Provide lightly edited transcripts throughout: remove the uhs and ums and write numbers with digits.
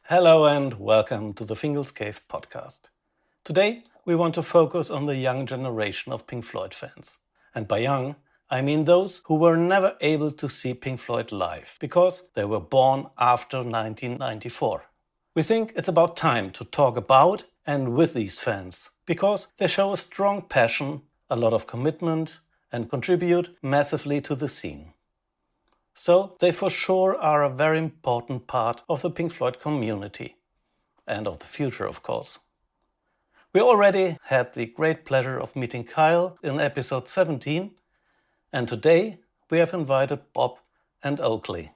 Hello and welcome to the Fingal's Cave podcast. Today we want to focus on the young generation of Pink Floyd fans. And by young, I mean those who were never able to see Pink Floyd live because they were born after 1994. We think it's about time to talk about and with these fans because they show a strong passion, a lot of commitment, and contribute massively to the scene. So they for sure are a very important part of the Pink Floyd community. And of the future, of course. We already had the great pleasure of meeting Kyle in episode 17, and today we have invited Bob and Oakley.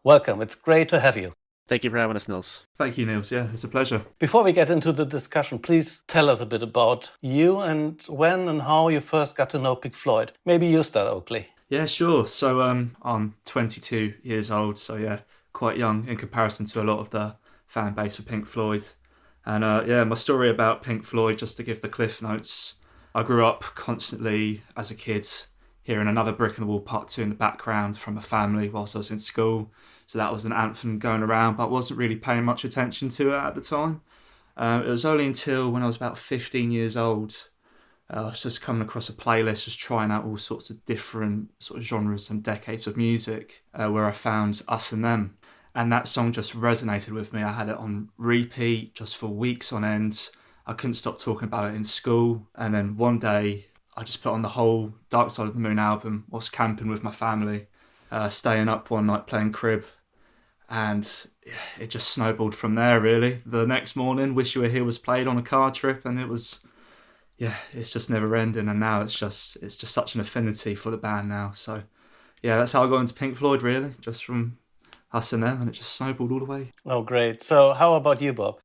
Welcome, it's great to have you. Thank you for having us, Nils. Thank you, Nils. Yeah, it's a pleasure. Before we get into the discussion, please tell us a bit about you and when and how you first got to know Pink Floyd. Maybe you start, Oakley. Yeah, sure. So I'm 22 years old, so yeah, quite young in comparison to a lot of the fan base for Pink Floyd. And my story about Pink Floyd, just to give the cliff notes, I grew up constantly as a kid hearing Another Brick in the Wall Part 2 in the background from a family whilst I was in school. So that was an anthem going around, but I wasn't really paying much attention to it at the time. It was only until when I was about 15 years old, I was just coming across a playlist, just trying out all sorts of different sort of genres and decades of music, where I found Us and Them. And that song just resonated with me. I had it on repeat just for weeks on end. I couldn't stop talking about it in school. And then one day, I just put on the whole Dark Side of the Moon album whilst camping with my family, staying up one night playing crib. And it just snowballed from there, really. The next morning, Wish You Were Here was played on a car trip, and it was, it's just never ending. And now it's just such an affinity for the band now. So, yeah, that's how I got into Pink Floyd, really, just from Us and Them, and it just snowballed all the way. Oh, great. So how about you, Bob?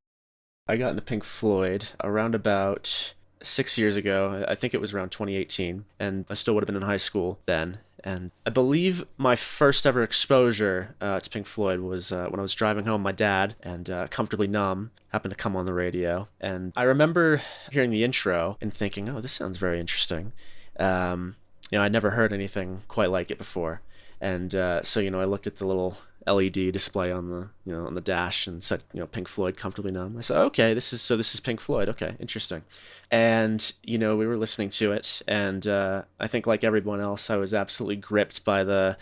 I got into Pink Floyd around about 6 years ago. I think it was around 2018, and I still would have been in high school then. And I believe my first ever exposure to Pink Floyd was when I was driving home with my dad, and Comfortably Numb happened to come on the radio. And I remember hearing the intro and thinking, oh, this sounds very interesting. I'd never heard anything quite like it before. And so I looked at the little LED display on the dash and said, Pink Floyd, Comfortably Numb. I said, okay, this is Pink Floyd. Okay, interesting. And we were listening to it, and I think like everyone else, I was absolutely gripped by the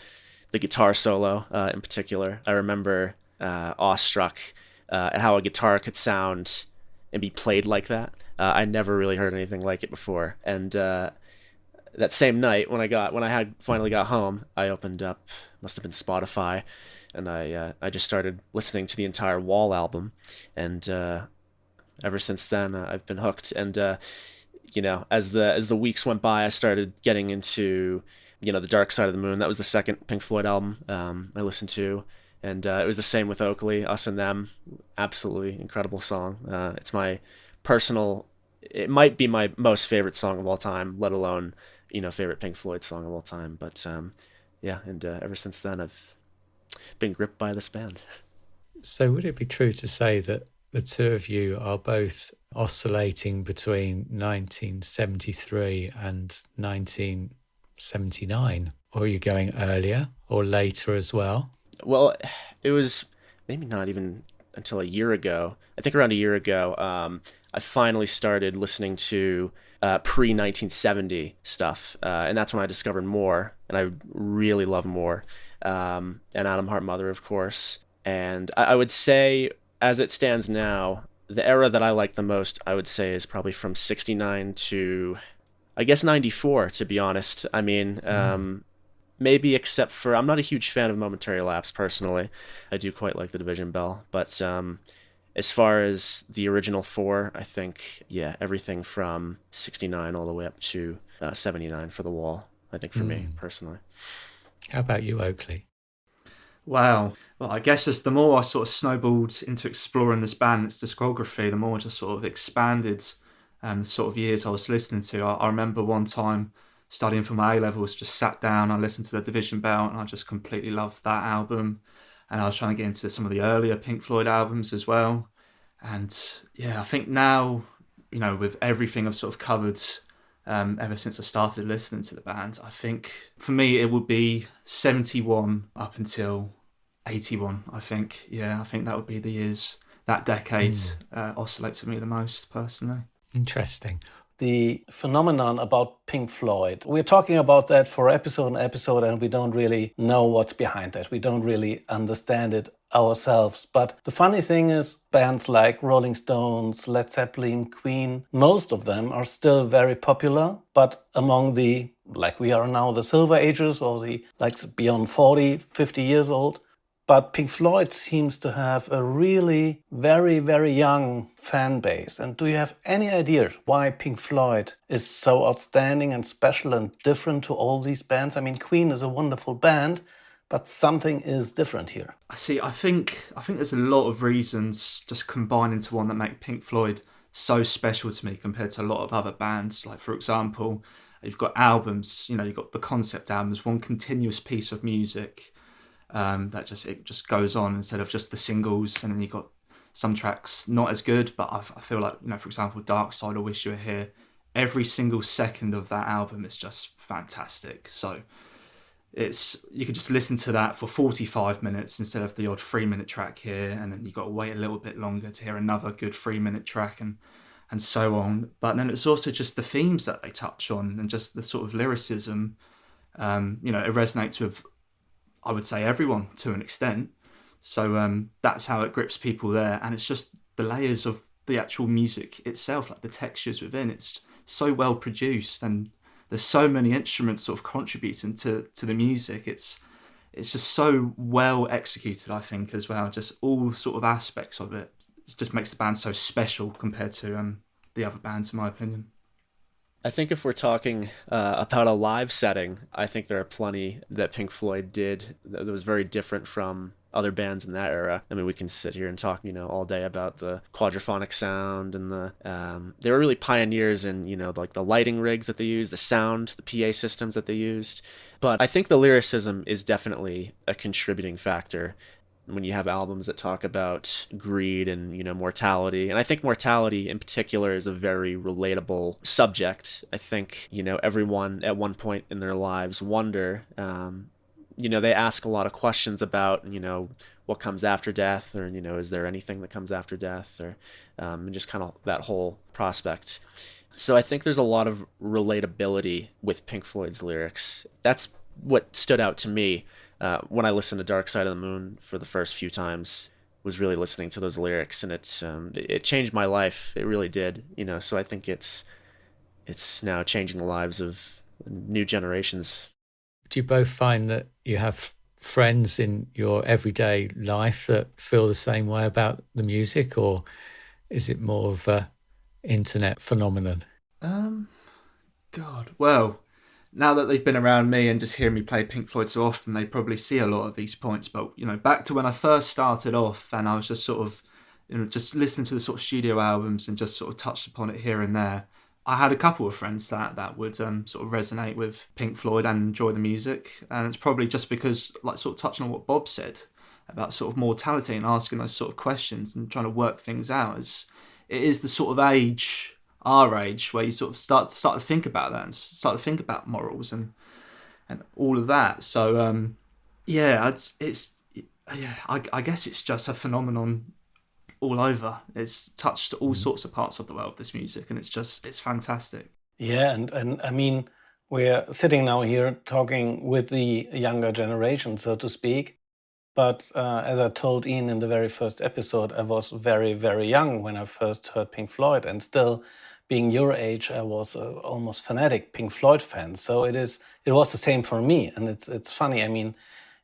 guitar solo in particular. I remember awestruck at how a guitar could sound and be played like that. I never really heard anything like it before, and that same night when I had finally got home, I opened up, must have been Spotify, and I just started listening to the entire Wall album, and ever since then I've been hooked. And as the weeks went by, I started getting into the Dark Side of the Moon. That was the second Pink Floyd album I listened to, and it was the same with Oakley, Us and Them. Absolutely incredible song. It's my personal. It might be my most favorite song of all time, let alone favorite Pink Floyd song of all time. But ever since then I've been gripped by this band. So would it be true to say that the two of you are both oscillating between 1973 and 1979? Or are you going earlier or later as well? Well, it was maybe not even until a year ago. I think around a year ago, I finally started listening to pre-1970 stuff, and that's when I discovered More, and I really love More, and Atom Heart Mother, of course. And I would say, as it stands now, the era that I like the most, I would say, is probably from 69 to, I guess, 94, to be honest. I mean, maybe except for, I'm not a huge fan of Momentary Lapse, personally. I do quite like the Division Bell, but as far as the original four, I think, everything from 69 all the way up to 79 for The Wall, I think, for me, personally. How about you, Oakley? Wow. Well, I guess just the more I sort of snowballed into exploring this band, its discography, the more I just sort of expanded the sort of years I was listening to. I remember one time studying for my A-levels, just sat down, I listened to the Division Bell, and I just completely loved that album. And I was trying to get into some of the earlier Pink Floyd albums as well. And I think now, with everything I've sort of covered ever since I started listening to the band, I think for me it would be 71 up until 81, I think. Yeah, I think that would be the years, that decade oscillates with me the most, personally. Interesting. The phenomenon about Pink Floyd, we're talking about that for episode and episode, and we don't really know what's behind that. We don't really understand it ourselves. But the funny thing is, bands like Rolling Stones, Led Zeppelin, Queen, most of them are still very popular. But among the, like we are now, the Silver Ages, or the like beyond 40, 50 years old, but Pink Floyd seems to have a really very, very young fan base. And do you have any idea why Pink Floyd is so outstanding and special and different to all these bands? I mean, Queen is a wonderful band, but something is different here. I think there's a lot of reasons just combined into one that make Pink Floyd so special to me compared to a lot of other bands. Like, for example, you've got albums, you've got the concept albums, one continuous piece of music. That just goes on instead of just the singles, and then you've got some tracks not as good, but I feel like, for example, Dark Side or Wish You Were Here, every single second of that album is just fantastic. So you could just listen to that for 45 minutes instead of the odd 3-minute track here, and then you've got to wait a little bit longer to hear another good 3-minute track, and so on. But then it's also just the themes that they touch on, and just the sort of lyricism. It resonates with, I would say, everyone to an extent. So that's how it grips people there. And it's just the layers of the actual music itself, like the textures within. It's so well produced, and there's so many instruments sort of contributing to the music. It's just so well executed, I think, as well. Just all sort of aspects of it. It just makes the band so special compared to the other bands, in my opinion. I think if we're talking about a live setting, I think there are plenty that Pink Floyd did that was very different from other bands in that era. I mean, we can sit here and talk, all day about the quadrophonic sound, and they were really pioneers in, like the lighting rigs that they used, the sound, the PA systems that they used. But I think the lyricism is definitely a contributing factor when you have albums that talk about greed and, mortality. And I think mortality in particular is a very relatable subject. I think, everyone at one point in their lives wonder, they ask a lot of questions about, what comes after death, or, is there anything that comes after death, or and just kind of that whole prospect. So I think there's a lot of relatability with Pink Floyd's lyrics. That's what stood out to me when I listened to Dark Side of the Moon for the first few times, was really listening to those lyrics, and it changed my life. It really did, so I think it's now changing the lives of new generations. Do you both find that you have friends in your everyday life that feel the same way about the music, or is it more of a internet phenomenon? Well, now that they've been around me and just hearing me play Pink Floyd so often, they probably see a lot of these points. But, back to when I first started off, and I was just sort of, just listening to the sort of studio albums and just sort of touched upon it here and there, I had a couple of friends that would sort of resonate with Pink Floyd and enjoy the music. And it's probably just because, like, sort of touching on what Bob said about sort of mortality and asking those sort of questions and trying to work things out. It is the sort of age, our age, where you sort of start to think about that and start to think about morals and all of that. So I guess it's just a phenomenon all over. It's touched all sorts of parts of the world, this music, and it's fantastic. Yeah, and I mean, we're sitting now here talking with the younger generation, so to speak. But as I told Ian in the very first episode, I was very, very young when I first heard Pink Floyd, and still, being your age, I was almost fanatic Pink Floyd fan. So it was the same for me, and it's funny. I mean,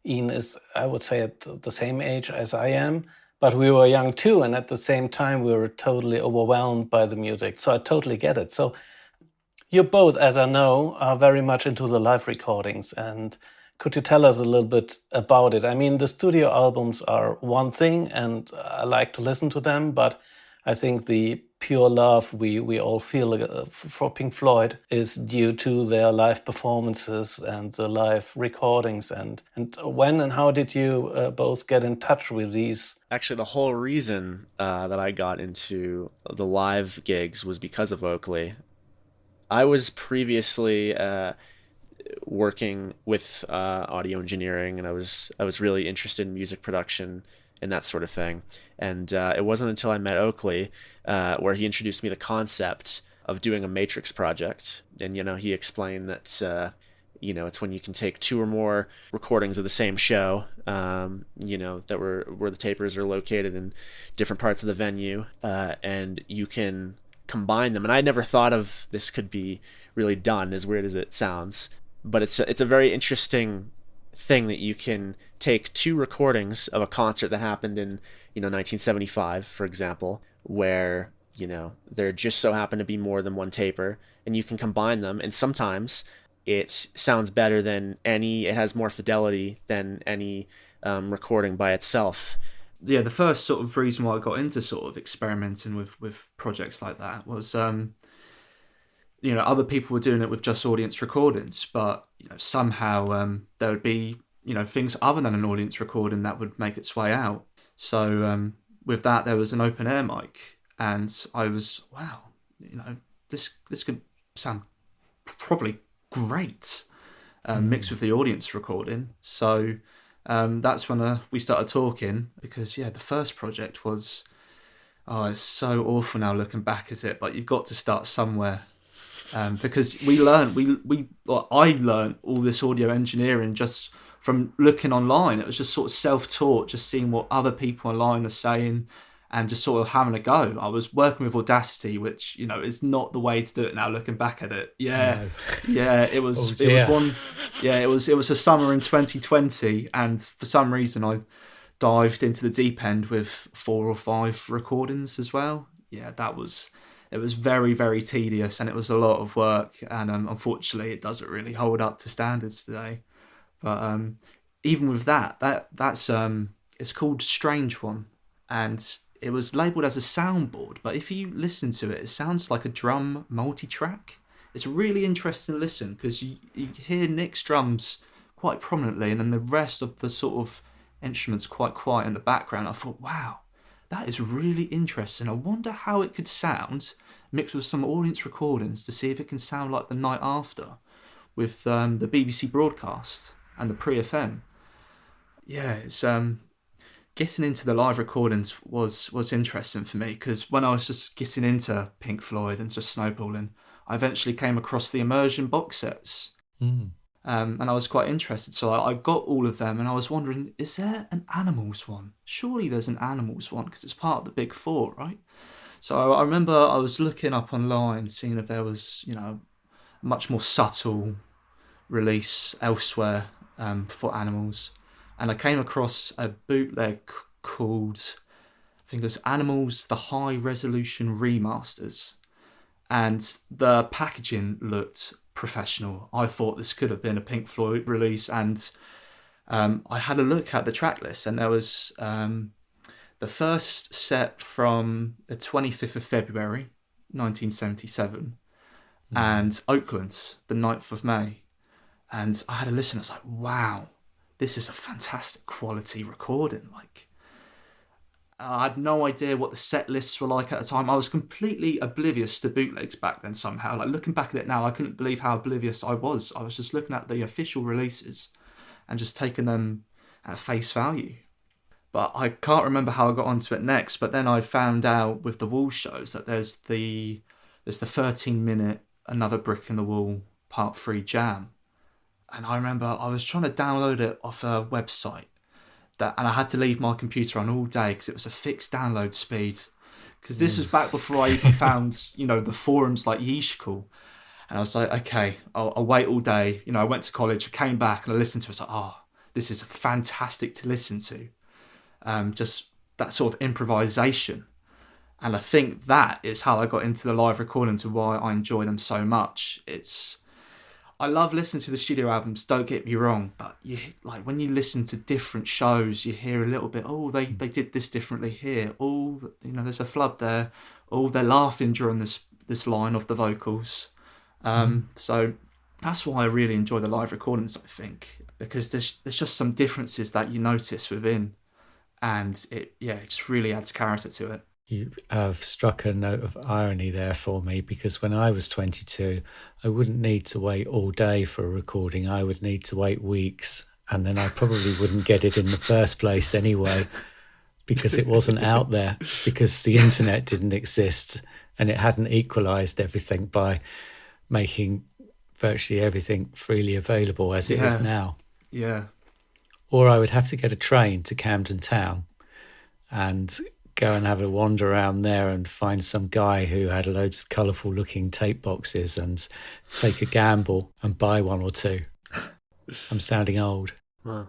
Ian is, I would say, at the same age as I am, but we were young too, and at the same time we were totally overwhelmed by the music. So I totally get it. So you both, as I know, are very much into the live recordings, and could you tell us a little bit about it? I mean, the studio albums are one thing, and I like to listen to them, but I think the pure love we all feel for Pink Floyd is due to their live performances and the live recordings. And when and how did you both get in touch with these? Actually, the whole reason that I got into the live gigs was because of Oakley. I was previously working with audio engineering, and I was really interested in music production and that sort of thing. And it wasn't until I met Oakley where he introduced me the concept of doing a matrix project. And, he explained that, it's when you can take two or more recordings of the same show, that where the tapers are located in different parts of the venue, and you can combine them. And I never thought of this could be really done, as weird as it sounds. But it's a very interesting thing that you can take two recordings of a concert that happened in 1975, for example, where there just so happen to be more than one taper, and you can combine them, and sometimes it sounds better than it has more fidelity than any recording by itself. Yeah, the first sort of reason why I got into sort of experimenting with projects like that was other people were doing it with just audience recordings, but somehow there would be things other than an audience recording that would make its way out. So with that, there was an open air mic, and I was, wow, this could sound probably great mixed with the audience recording. So that's when we started talking, because the first project was, it's so awful now looking back at it, but you've got to start somewhere. Because I learned all this audio engineering just from looking online. It was just sort of self-taught, just seeing what other people online are saying and just sort of having a go. I was working with Audacity, which, is not the way to do it now looking back at it. Yeah. No. Yeah, it was it was a summer in 2020, and for some reason I dived into the deep end with 4 or 5 recordings as well. Yeah, it was very, very tedious, and it was a lot of work, and unfortunately it doesn't really hold up to standards today. But even with that's it's called Strange One, and it was labelled as a soundboard, but if you listen to it, it sounds like a drum multi-track. It's a really interesting listen, because you hear Nick's drums quite prominently, and then the rest of the sort of instruments quite quiet in the background. I thought, wow, that is really interesting. I wonder how it could sound mixed with some audience recordings to see if it can sound like The Night After with the BBC broadcast and the Pre-FM. Yeah, it's getting into the live recordings was interesting for me, because when I was just getting into Pink Floyd and just snowballing, I eventually came across the Immersion box sets. And I was quite interested. So I got all of them, and I was wondering, is there an Animals one? Surely there's an Animals one, because it's part of the Big Four, right? So I remember I was looking up online, seeing if there was, a much more subtle release elsewhere for Animals. And I came across a bootleg called, I think it was Animals, the High Resolution Remasters. And the packaging looked professional. I thought this could have been a Pink Floyd release, and I had a look at the track list, and there was the first set from the 25th of February 1977 and Oakland the 9th of May, and I had a listen. I was like, wow, this is a fantastic quality recording. Like, I had no idea what the set lists were like at the time. I was completely oblivious to bootlegs back then somehow. Like, looking back at it now, I couldn't believe how oblivious I was. I was just looking at the official releases and just taking them at face value. But I can't remember how I got onto it next. But then I found out with the wall shows that there's the 13-minute Another Brick in the Wall Part 3 jam. And I remember I was trying to download it off a website, and I had to leave my computer on all day because it was a fixed download speed. Because this was back before I even found, the forums like Yeeshkul. And I was like, okay, I'll wait all day. I went to college, I came back and I listened to it. I was like, oh, this is fantastic to listen to. Just that sort of improvisation. And I think that is how I got into the live recordings and why I enjoy them so much. I love listening to the studio albums, don't get me wrong, but when you listen to different shows, you hear a little bit, oh, they did this differently here. Oh, there's a flub there. Oh, they're laughing during this line of the vocals. So that's why I really enjoy the live recordings, I think, because there's just some differences that you notice within, and it just really adds character to it. You have struck a note of irony there for me, because when I was 22, I wouldn't need to wait all day for a recording. I would need to wait weeks, and then I probably wouldn't get it in the first place anyway, because it wasn't out there, because the internet didn't exist and it hadn't equalized everything by making virtually everything freely available as it is now. Yeah. Or I would have to get a train to Camden Town and go and have a wander around there and find some guy who had loads of colourful looking tape boxes and take a gamble and buy one or two. I'm sounding old. Wow.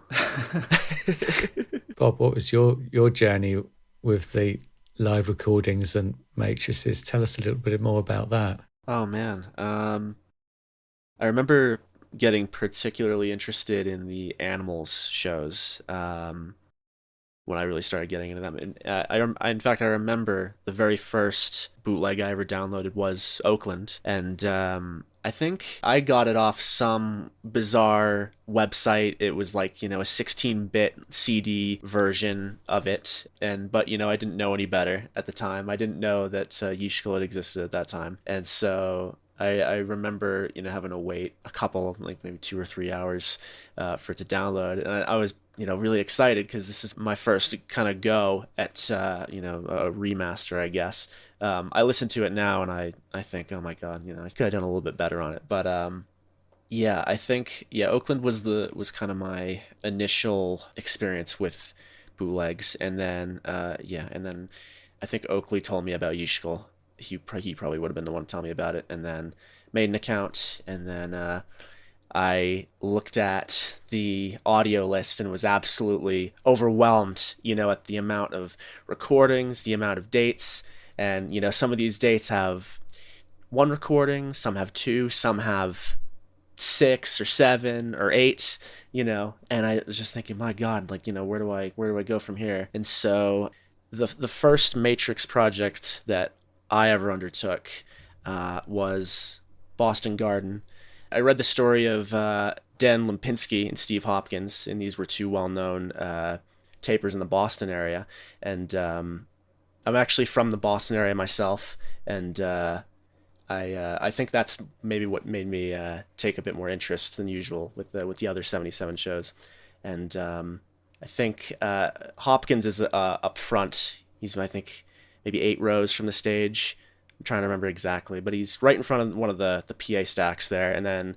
Bob, what was your journey with the live recordings and matrices? Tell us a little bit more about that. Oh man. I remember getting particularly interested in the Animals shows when I really started getting into them. And in fact, I remember the very first bootleg I ever downloaded was Oakland, and I think I got it off some bizarre website. It was like, a 16-bit CD version of it, but I didn't know any better at the time. I didn't know that Yeeshkul had existed at that time, and so I remember having to wait a couple of maybe 2 or 3 hours for it to download, and I was really excited because this is my first kind of go at a remaster, I guess. I listen to it now and I think, oh my god, I could have done a little bit better on it, but I think Oakland was kind of my initial experience with bootlegs, and then I think Oakley told me about Yeeshkul. He probably would have been the one to tell me about it, and then made an account, and then I looked at the audio list and was absolutely overwhelmed, at the amount of recordings, the amount of dates, and some of these dates have 1 recording, some have 2, some have 6 or 7 or 8, and I was just thinking, my god, where do I go from here? And so the first Matrix project that I ever undertook was Boston Garden. I read the story of Dan Lempinski and Steve Hopkins, and these were 2 well-known tapers in the Boston area. And I'm actually from the Boston area myself, and I think that's maybe what made me take a bit more interest than usual with the other 77 shows. And I think Hopkins is up front. He's, I think, maybe 8 rows from the stage. I'm trying to remember exactly, but he's right in front of one of the PA stacks there. And then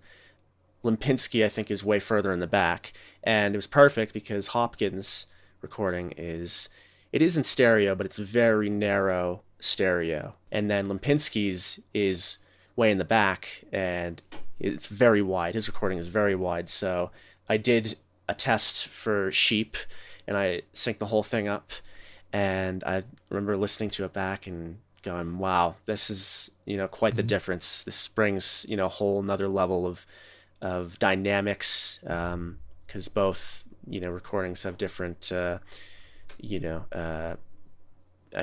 Lempinski, I think, is way further in the back. And it was perfect because Hopkins' recording is in stereo, but it's very narrow stereo. And then Lempinski's is way in the back, and it's very wide. His recording is very wide. So I did a test for Sheep, and I synced the whole thing up. And I remember listening to it back and going, wow, this is, quite the difference. This brings, a whole nother level of dynamics, because both, recordings have different, I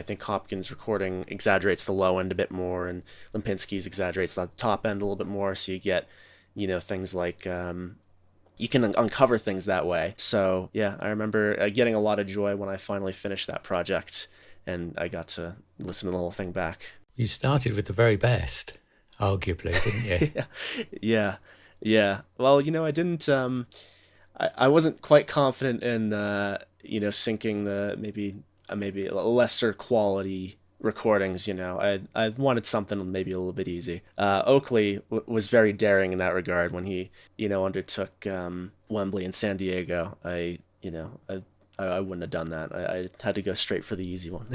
think Hopkins' recording exaggerates the low end a bit more, and Lempinski's exaggerates the top end a little bit more, so you get, things like, you can uncover things that way. So yeah, I remember getting a lot of joy when I finally finished that project and I got to listen to the whole thing back. You started with the very best, arguably, didn't you? Yeah. Well, I didn't, I wasn't quite confident in, syncing the maybe lesser quality recordings. I wanted something maybe a little bit easy. Oakley was very daring in that regard when he undertook Wembley and San Diego. I wouldn't have done that. I had to go straight for the easy one.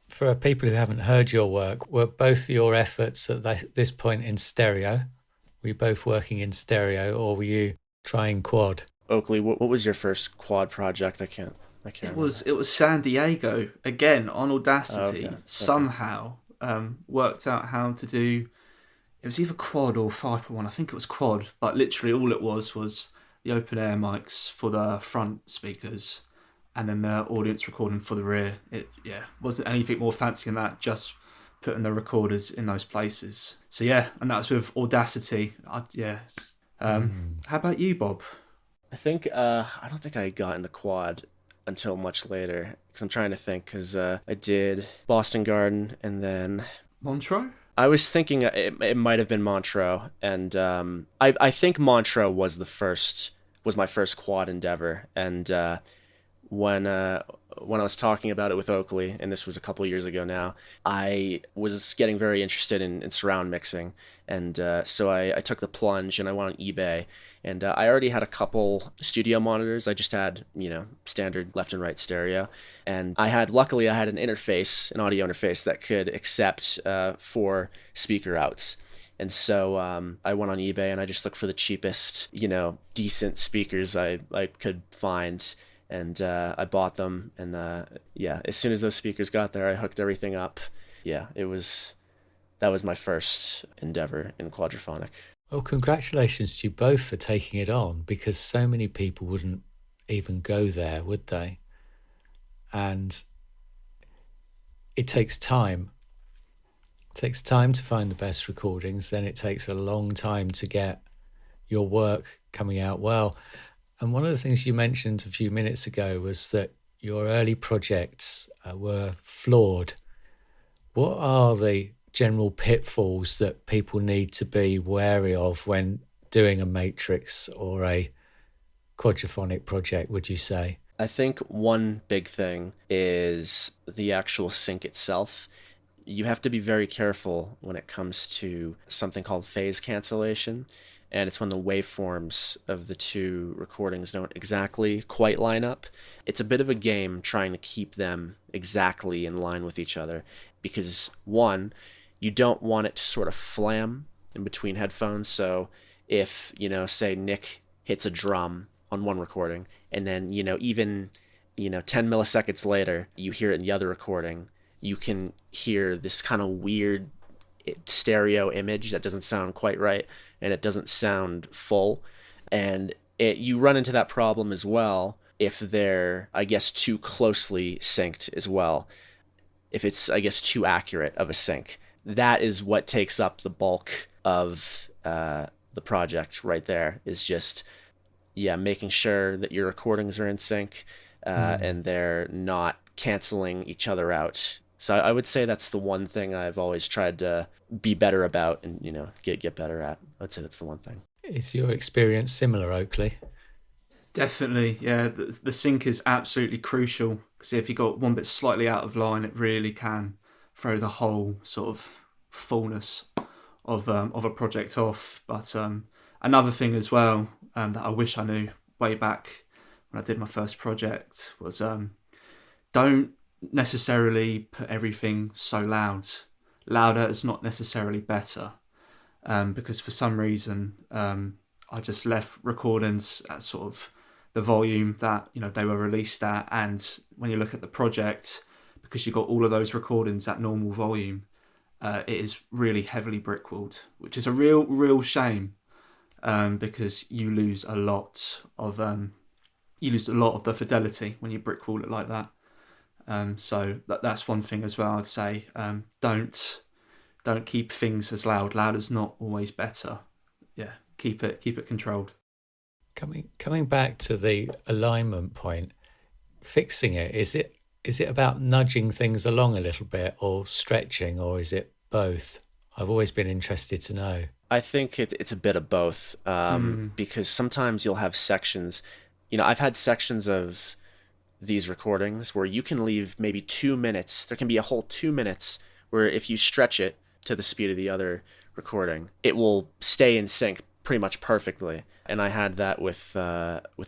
For people who haven't heard your work, were both your efforts at this point in stereo? Were you both working in stereo, or were you trying quad? Oakley, what was your first quad project? I can't. It was San Diego again on Audacity. Okay. Somehow worked out how to do. It was either quad or 5.1. I think it was quad, but literally all it was the open air mics for the front speakers, and then the audience recording for the rear. It wasn't anything more fancy than that. Just putting the recorders in those places. So yeah, and that was with Audacity. How about you, Bob? I think I don't think I got into quad until much later, because I'm trying to think, because I did Boston Garden, and then Montreux? I was thinking it might have been Montreux, and I think Montreux was my first quad endeavor, and when I was talking about it with Oakley, and this was a couple years ago now, I was getting very interested in surround mixing, and so I took the plunge and I went on eBay, and I already had a couple studio monitors. I just had, standard left and right stereo, and luckily I had an audio interface that could accept 4 speaker outs. And so I went on eBay and I just looked for the cheapest, decent speakers I could find. And I bought them, and as soon as those speakers got there, I hooked everything up. Yeah, that was my first endeavor in quadrophonic. Well, congratulations to you both for taking it on, because so many people wouldn't even go there, would they? And it takes time. It takes time to find the best recordings, then it takes a long time to get your work coming out well. And one of the things you mentioned a few minutes ago was that your early projects were flawed. What are the general pitfalls that people need to be wary of when doing a matrix or a quadrophonic project, would you say? I think one big thing is the actual sync itself. You have to be very careful when it comes to something called phase cancellation. And it's when the waveforms of the 2 recordings don't exactly quite line up. It's a bit of a game trying to keep them exactly in line with each other, because 1, you don't want it to sort of flam in between headphones. So if, say Nick hits a drum on one recording, and then, even 10 milliseconds later, you hear it in the other recording, you can hear this kind of weird stereo image that doesn't sound quite right, and it doesn't sound full, and you run into that problem as well if they're, I guess, too closely synced as well. If it's, I guess, too accurate of a sync, that is what takes up the bulk of the project right there, is just making sure that your recordings are in sync and they're not canceling each other out. So I would say that's the one thing I've always tried to be better about and, get better at. I'd say that's the one thing. Is your experience similar, Oakley? Definitely, yeah. The sync is absolutely crucial, because if you got one bit slightly out of line, it really can throw the whole sort of fullness of a project off. But another thing as well that I wish I knew way back when I did my first project was don't necessarily put everything so loud. Louder is not necessarily better, because for some reason I just left recordings at sort of the volume that they were released at, and when you look at the project, because you got all of those recordings at normal volume, it is really heavily brickwalled, which is a real shame, because you lose a lot of the fidelity when you brickwall it like that. So that's one thing as well. I'd say don't keep things as loud. Loud is not always better. Yeah, keep it controlled. Coming back to the alignment point, fixing it, is it about nudging things along a little bit, or stretching, or is it both? I've always been interested to know. I think it's a bit of both, because sometimes you'll have sections. I've had sections of these recordings where you can leave maybe 2 minutes. There can be a whole 2 minutes where if you stretch it to the speed of the other recording, it will stay in sync pretty much perfectly. And I had that with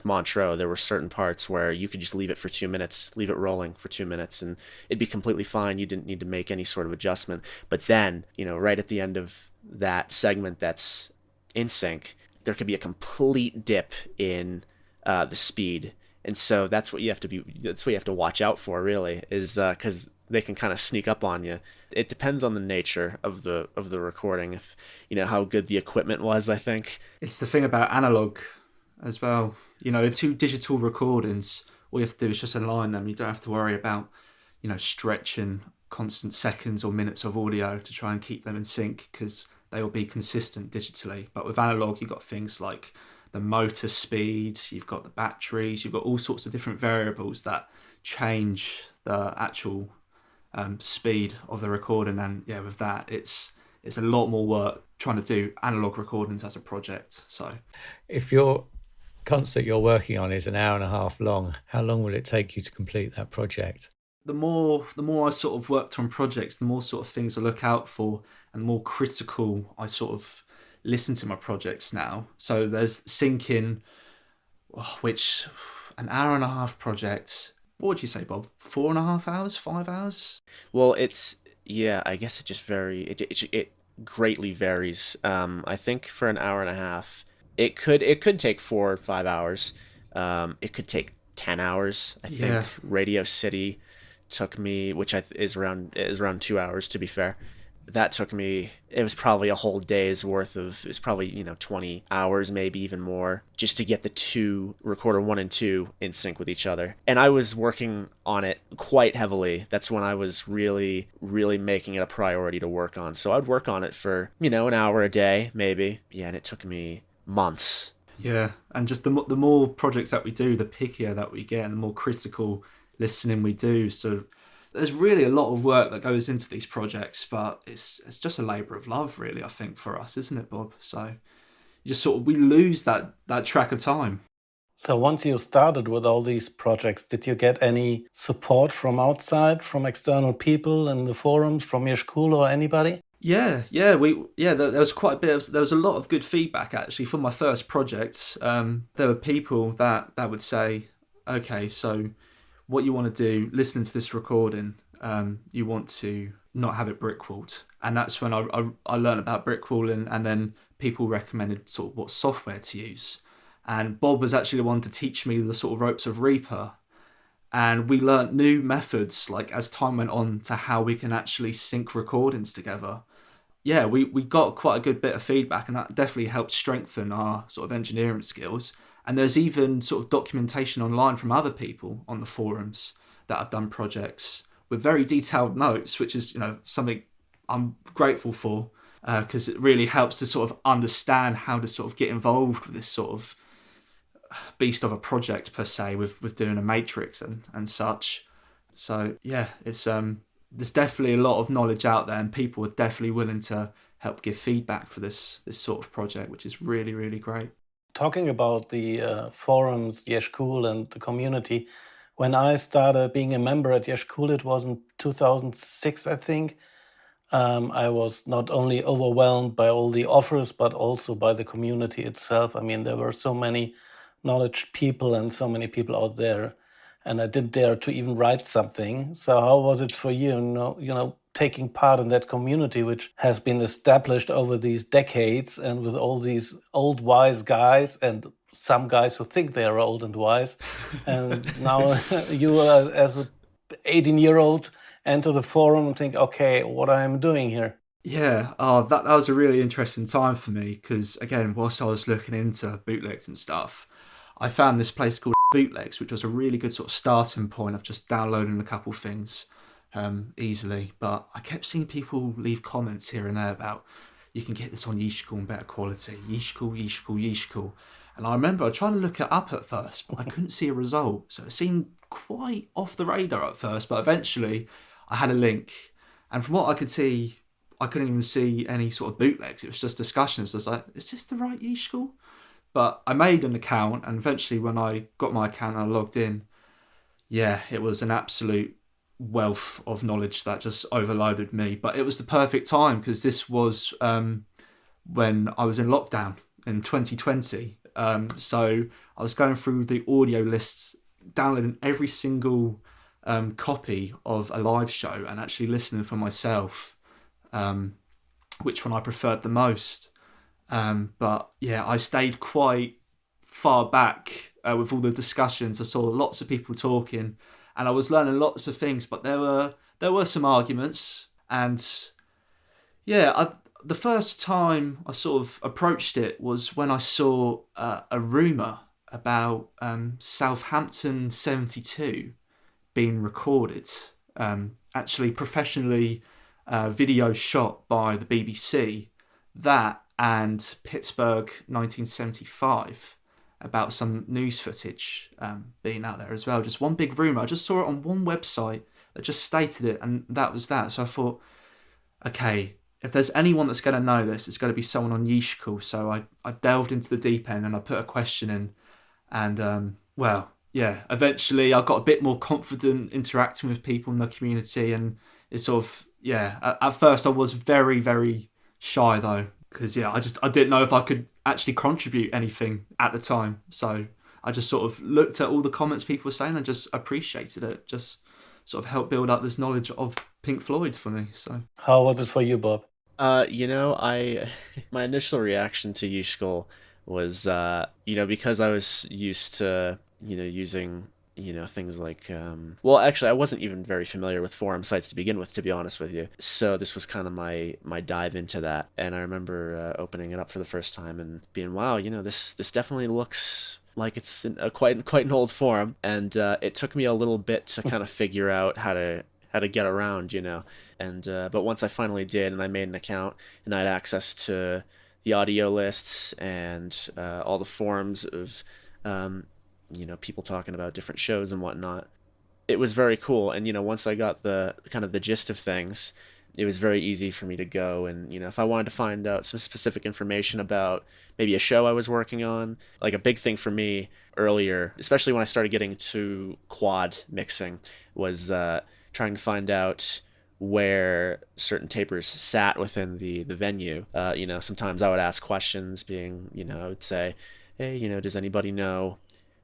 Montreux. There were certain parts where you could just leave it for 2 minutes, leave it rolling for 2 minutes, and it'd be completely fine. You didn't need to make any sort of adjustment. But then, right at the end of that segment that's in sync, there could be a complete dip in the speed. And so that's what you have to watch out for, really, is because they can kind of sneak up on you. It depends on the nature of the recording, if how good the equipment was. I think it's the thing about analog as well. If 2 digital recordings, all you have to do is just align them. You don't have to worry about stretching constant seconds or minutes of audio to try and keep them in sync, because they will be consistent digitally. But with analog, you've got things like the motor speed, you've got the batteries, you've got all sorts of different variables that change the actual speed of the recording. And yeah, with that, it's a lot more work trying to do analog recordings as a project. So If your concert you're working on is an hour and a half long, how long will it take you to complete that project? the more I sort of worked on projects, the more sort of things I look out for and the more critical I sort of listen to my projects now. So there's syncing, which an hour and a half project, what would you say, Bob? 4.5 hours, 5 hours? Well, I guess it just it greatly varies. I think for an hour and a half, it could take 4 or 5 hours. It could take 10 hours. I think Radio City took me, is around 2 hours, to be fair. That took me, it was probably a whole day's worth of, it was probably 20 hours, maybe even more, just to get the two, recorder 1 and 2, in sync with each other. And I was working on it quite heavily. That's when I was really, really making it a priority to work on. So I'd work on it for, an hour a day, maybe. Yeah, and it took me months. Yeah, and just the more projects that we do, the pickier that we get, and the more critical listening we do. So there's really a lot of work that goes into these projects, but it's just a labour of love, really, I think, for us, isn't it, Bob? So you just we lose that track of time. So once you started with all these projects, did you get any support from outside, from external people in the forums, from Yeeshkul or anybody? Yeah, there was quite a bit. There was a lot of good feedback actually for my first project. There were people that would say, okay, so what you want to do, listening to this recording, you want to not have it brickwalled. And that's when I learned about brickwalling, and then people recommended sort of what software to use. And Bob was actually the one to teach me the sort of ropes of Reaper. And we learnt new methods, like as time went on, to how we can actually sync recordings together. Yeah, we got quite a good bit of feedback, and that definitely helped strengthen our sort of engineering skills. And there's even sort of documentation online from other people on the forums that have done projects with very detailed notes, which is, something I'm grateful for, because it really helps to sort of understand how to sort of get involved with this sort of beast of a project per se, with doing a matrix and such. So yeah, it's there's definitely a lot of knowledge out there, and people are definitely willing to help give feedback for this sort of project, which is really, really great. Talking about the forums, Yeeshkul and the community, when I started being a member at Yeeshkul, it was in 2006, I think. I was not only overwhelmed by all the offers, but also by the community itself. I mean, there were so many knowledge people and so many people out there, and I didn't dare to even write something. So how was it for you, taking part in that community, which has been established over these decades, and with all these old wise guys and some guys who think they are old and wise, and now you as a 18-year-old enter the forum and think, okay, what am I doing here? Yeah, that was a really interesting time for me, because again, whilst I was looking into bootlegs and stuff, I found this place called Bootlegs, which was a really good sort of starting point of just downloading a couple things easily. But I kept seeing people leave comments here and there about, you can get this on Yeeshkul in better quality, Yeeshkul. And I remember trying to look it up at first, but I couldn't see a result. So it seemed quite off the radar at first, but eventually I had a link. And from what I could see, I couldn't even see any sort of bootlegs. It was just discussions. I was like, is this the right Yeeshkul? But I made an account, and eventually when I got my account and I logged in, yeah, it was an absolute wealth of knowledge that just overloaded me. But it was the perfect time, because this was when I was in lockdown in 2020. So I was going through the audio lists, downloading every single copy of a live show and actually listening for myself, which one I preferred the most. But yeah, I stayed quite far back with all the discussions. I saw lots of people talking, and I was learning lots of things, but there were some arguments. And yeah, the first time I sort of approached it was when I saw a rumour about Southampton 72 being recorded, actually professionally video shot by the BBC, that and Pittsburgh 1975. about some news footage being out there as well. Just one big rumour. I just saw it on one website that just stated it, and that was that. So I thought, okay, if there's anyone that's going to know this, it's going to be someone on Yeeshkul. So I delved into the deep end and I put a question in, and eventually I got a bit more confident interacting with people in the community, and it's sort of, at first I was very, very shy though, because I didn't know if I could actually contribute anything at the time. So I just sort of looked at all the comments people were saying and just appreciated it. Just sort of helped build up this knowledge of Pink Floyd for me. So How was it for you, Bob? My initial reaction to Yeeshkul was, because I was used to, using, things like, actually, I wasn't even very familiar with forum sites to begin with, to be honest with you. So this was kind of my dive into that. And I remember opening it up for the first time and being, wow, this definitely looks like it's quite an old forum. And it took me a little bit to kind of figure out how to get around, And but once I finally did, and I made an account, and I had access to the audio lists and all the forums of people talking about different shows and whatnot, it was very cool. And once I got the kind of the gist of things, it was very easy for me to go. And if I wanted to find out some specific information about maybe a show I was working on, like a big thing for me earlier, especially when I started getting to quad mixing, was trying to find out where certain tapers sat within the venue. Sometimes I would ask questions, being, I would say, hey, does anybody know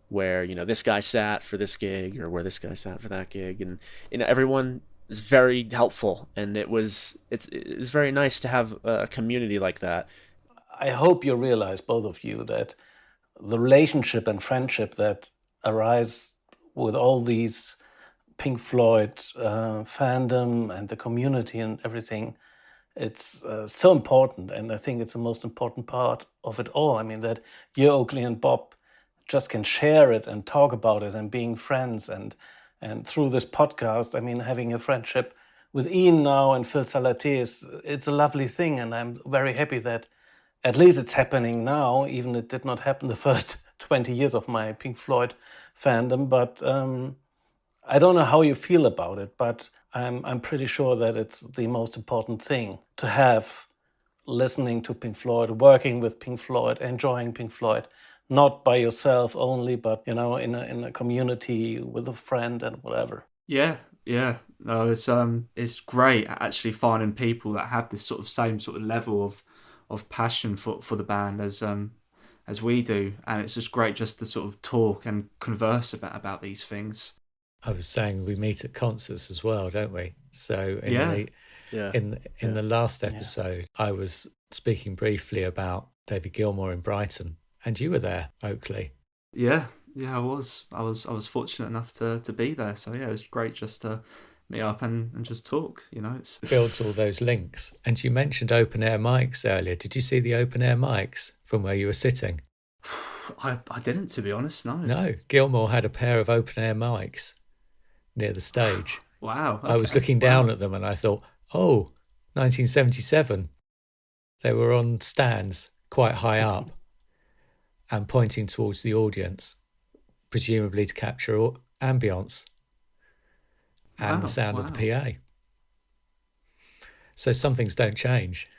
where, this guy sat for this gig, or where this guy sat for that gig? And, everyone is very helpful, and it was very nice to have a community like that. I hope you realize, both of you, that the relationship and friendship that arise with all these Pink Floyd fandom and the community and everything, it's so important, and I think it's the most important part of it all. I mean, that you, Oakley and Bob, just can share it and talk about it and being friends, and through this podcast, I mean, having a friendship with Ian now and Phil Salaté, it's a lovely thing, and I'm very happy that at least it's happening now, even it did not happen the first 20 years of my Pink Floyd fandom. But I don't know how you feel about it, but I'm pretty sure that it's the most important thing to have, listening to Pink Floyd, working with Pink Floyd, enjoying Pink Floyd, not by yourself only, but in a community with a friend and whatever. Yeah. No, it's great actually finding people that have this sort of same sort of level of passion for the band as we do, and it's just great just to sort of talk and converse about these things. I was saying we meet at concerts as well, don't we? So in the last episode, I was speaking briefly about David Gilmour in Brighton, and you were there, Oakley. Yeah, I was. I was fortunate enough to be there. So yeah, it was great just to meet up and just talk. It's builds all those links. And you mentioned open air mics earlier. Did you see the open air mics from where you were sitting? I didn't, to be honest. No, Gilmour had a pair of open air mics near the stage. Wow. Okay. I was looking down at them and I thought, 1977. They were on stands quite high up and pointing towards the audience, presumably to capture ambience and the sound of the PA. So some things don't change.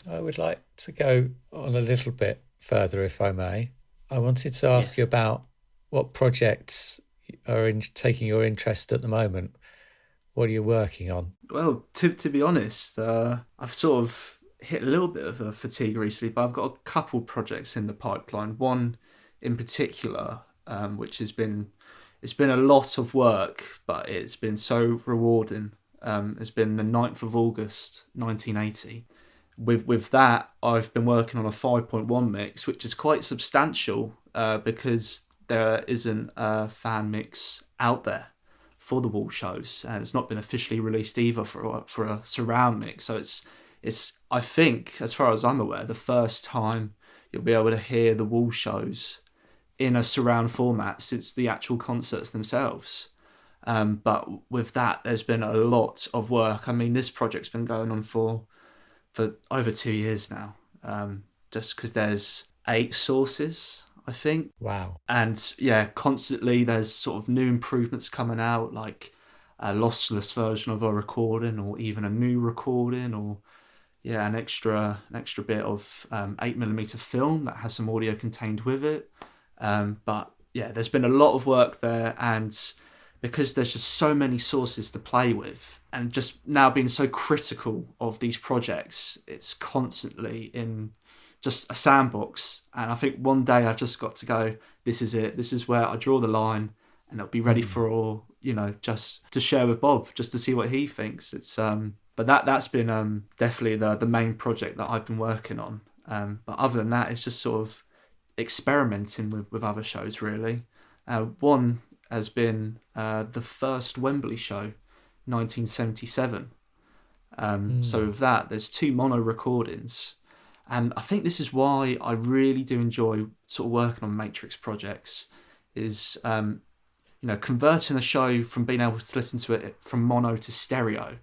I would like to go on a little bit further, if I may. I wanted to ask you about what projects are taking your interest at the moment. What are you working on? Well, to be honest, I've sort of hit a little bit of a fatigue recently, but I've got a couple projects in the pipeline. One in particular, which it's been a lot of work, but it's been so rewarding. It's been the 9th of August, 1980. With that, I've been working on a 5.1 mix, which is quite substantial because there isn't a fan mix out there for the wall shows, and it's not been officially released either for a surround mix. So it's I think, as far as I'm aware, the first time you'll be able to hear the wall shows in a surround format since the actual concerts themselves. But with that, there's been a lot of work. I mean, this project's been going on for over 2 years now. just because there's 8 sources, I think. Wow. And yeah, constantly there's sort of new improvements coming out, like a lossless version of a recording, or even a new recording, or an extra bit of 8mm film that has some audio contained with it. But yeah, there's been a lot of work there, and because there's just so many sources to play with, and just now being so critical of these projects, it's constantly in just a sandbox. And I think one day I've just got to go, this is it, this is where I draw the line, and it'll be ready for all, just to share with Bob, just to see what he thinks. It's but that's been definitely the main project that I've been working on. But other than that, it's just sort of experimenting with other shows, really. One has been the first Wembley show, 1977. So with that, there's 2 mono recordings. And I think this is why I really do enjoy sort of working on Matrix projects, is converting a show from being able to listen to it from mono to stereo.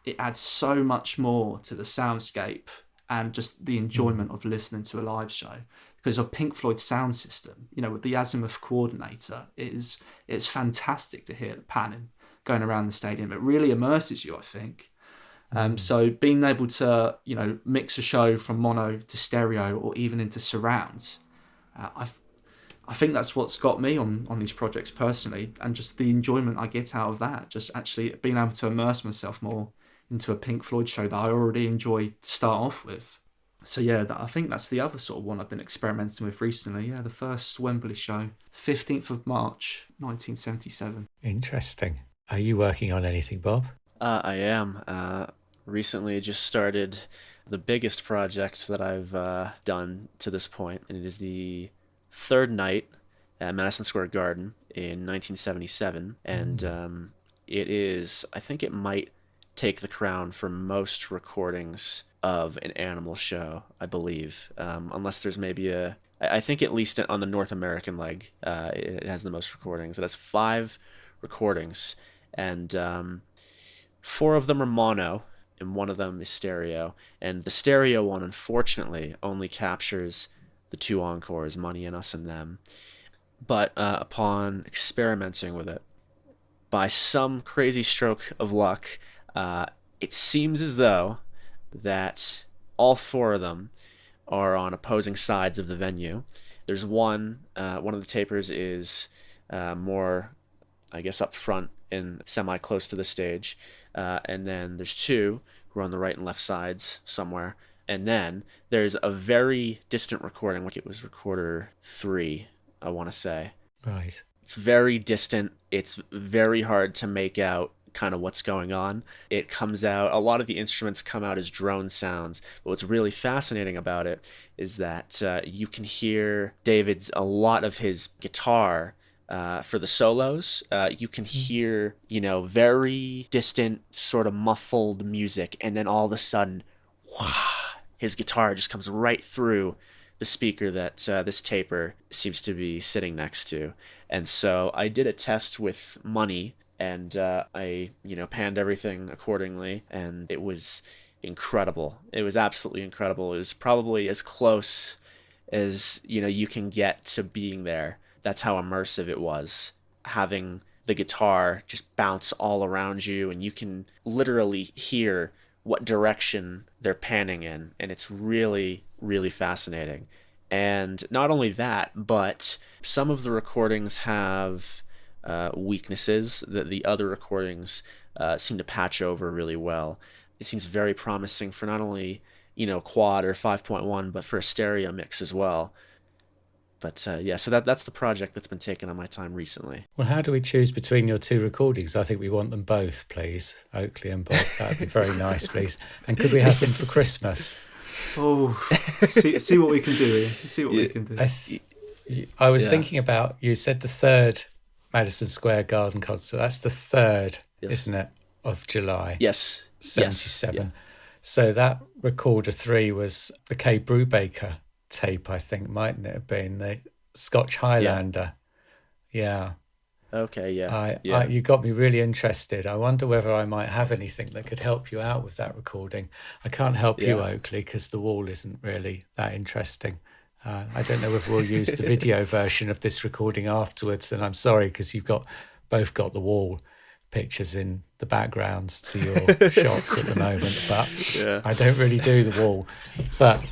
It adds so much more to the soundscape and just the enjoyment of listening to a live show. Because of Pink Floyd's sound system, with the Azimuth coordinator, it's fantastic to hear the panning going around the stadium. It really immerses you, I think. So being able to, mix a show from mono to stereo or even into surrounds, I think that's what's got me on these projects personally, and just the enjoyment I get out of that, just actually being able to immerse myself more into a Pink Floyd show that I already enjoy to start off with. So yeah, I think that's the other sort of one I've been experimenting with recently. Yeah, the first Wembley show, 15th of March, 1977. Interesting. Are you working on anything, Bob? I am. Recently just started the biggest project that I've done to this point, and it is the third night at Madison Square Garden in 1977. And it is, I think it might take the crown for most recordings of an animal show, I believe, unless there's maybe I think at least on the North American leg, it has the most recordings. It has 5 recordings, and 4 of them are mono, and 1 of them is stereo. And the stereo one, unfortunately, only captures the 2 encores, Money and Us and Them. But upon experimenting with it, by some crazy stroke of luck, it seems as though that all 4 of them are on opposing sides of the venue. There's one of the tapers is more, I guess, up front and semi-close to the stage. And then there's 2 who are on the right and left sides somewhere. And then there's a very distant recording, like it was recorder 3, I want to say. Right. It's very distant. It's very hard to make out kind of what's going on. It comes out, a lot of the instruments come out as drone sounds, but what's really fascinating about it is that you can hear a lot of his guitar for the solos. You can hear, very distant, sort of muffled music, and then all of a sudden, his guitar just comes right through the speaker that this taper seems to be sitting next to. And so I did a test with Money, and I, panned everything accordingly, and it was incredible. It was absolutely incredible. It was probably as close as, you can get to being there. That's how immersive it was, having the guitar just bounce all around you, and you can literally hear what direction they're panning in, and it's really, really fascinating. And not only that, but some of the recordings have weaknesses that the other recordings seem to patch over really well. It seems very promising for not only, quad or 5.1, but for a stereo mix as well. But so that's the project that's been taking on my time recently. Well, how do we choose between your 2 recordings? I think we want them both, please. Oakley and Bob. That would be very nice, please. And could we have them for Christmas? Oh, see what we can do here. See what we can do. I was thinking about, you said the 3rd Madison Square Garden concert. That's the 3rd, isn't it, of July? Yes. 77. Yes. Yeah. So that recorder 3 was the Kay Brubaker tape, I think, mightn't it have been? The Scotch Highlander. Yeah. Okay, yeah. You got me really interested. I wonder whether I might have anything that could help you out with that recording. I can't help you, Oakley, because the wall isn't really that interesting. I don't know whether we'll use the video version of this recording afterwards, and I'm sorry because you've both got the wall pictures in the backgrounds to your shots at the moment, but I don't really do the wall. But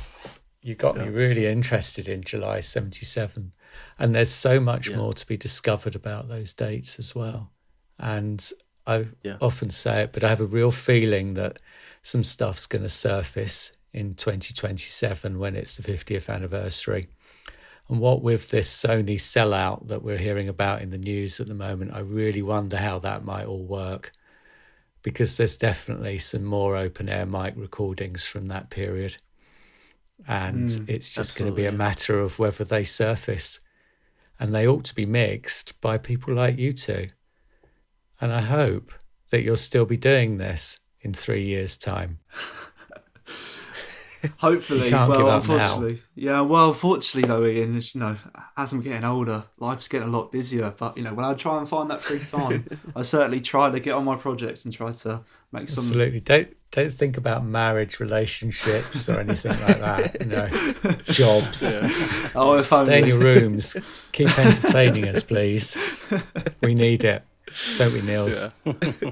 you got me really interested in July 77. And there's so much more to be discovered about those dates as well. And I often say it, but I have a real feeling that some stuff's going to surface in 2027 when it's the 50th anniversary. And what with this Sony sellout that we're hearing about in the news at the moment, I really wonder how that might all work, because there's definitely some more open air mic recordings from that period. And it's just going to be a matter of whether they surface. And they ought to be mixed by people like you two. And I hope that you'll still be doing this in 3 years' time. Hopefully. You can't give up unfortunately. now. Yeah, well, unfortunately, though, Ian, as I'm getting older, life's getting a lot busier. But, when I try and find that free time, I certainly try to get on my projects and try to make some... Absolutely. Don't think about marriage, relationships or anything like that. Jobs. Yeah. Oh, if Stay in your rooms. Keep entertaining us, please. We need it. Don't we, Nils? Yeah.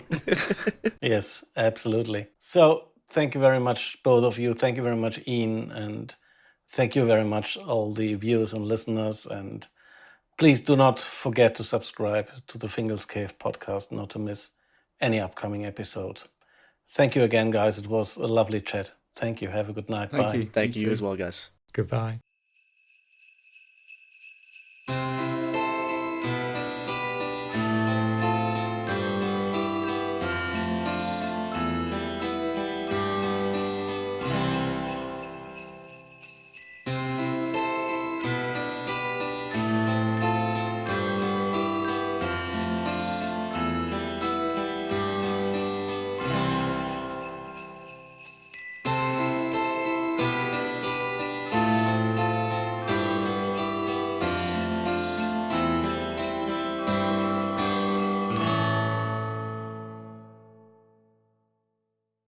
Yes, absolutely. So thank you very much, both of you. Thank you very much, Ian. And thank you very much, all the viewers and listeners. And please do not forget to subscribe to the Fingles Cave podcast, not to miss any upcoming episode. Thank you again, guys. It was a lovely chat. Thank you. Have a good night. Bye. Thank you. Thank you as well, guys. Goodbye.